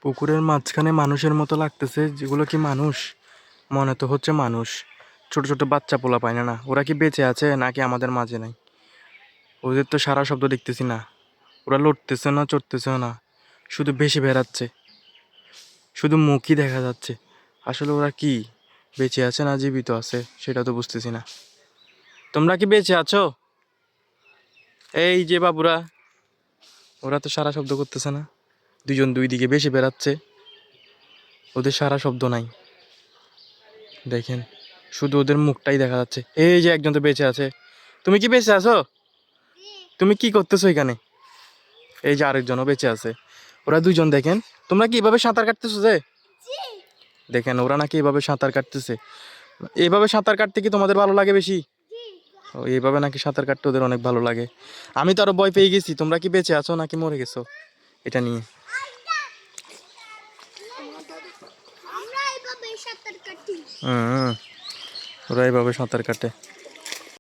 পুকুরের মাঝখানে মানুষের মতো লাগতেছে, যেগুলো কি মানুষ? মনে তো হচ্ছে মানুষ। ছোট ছোট বাচ্চা পোলা পায় না, ওরা কি বেঁচে আছে নাকি আমাদের মাঝে নাই? ওদের তো সারা শব্দ দেখতেছি না। ওরা লড়তেছে না, চড়তেছেও না, শুধু বেশি বেড়াচ্ছে, শুধু মুখই দেখা যাচ্ছে। আসলে ওরা কি বেঁচে আছে না জীবিত আছে সেটা তো বুঝতেছি না। তোমরা কি বেঁচে আছো? এই যে বাবুরা, ওরা তো সারা শব্দ করতেছে না। দুজন দুই দিকে বেশি বেড়াচ্ছে, ওদের সারা শব্দ নাই। দেখেন, শুধু ওদের মুখটাই দেখা যাচ্ছে। এই যে একজন তো বেঁচে আছে। তুমি কি বেঁচে আছো? তুমি কি করতেছো এখানে? এই যে আরেকজনও বেঁচে আছে। ওরা দুজন দেখেন। তোমরা কি এভাবে সাঁতার কাটতেছো যে? দেখেন, ওরা নাকি এভাবে সাঁতার কাটতেছে। এইভাবে সাঁতার কাটতে কি তোমাদের ভালো লাগে বেশি? ও, এইভাবে নাকি সাঁতার কাটতে ওদের অনেক ভালো লাগে। আমি তো আরো ভয় পেয়ে গেছি। তোমরা কি বেঁচে আছো নাকি মরে গেছো এটা নিয়ে? হুম, ওরা এইভাবে সাঁতার কাটে।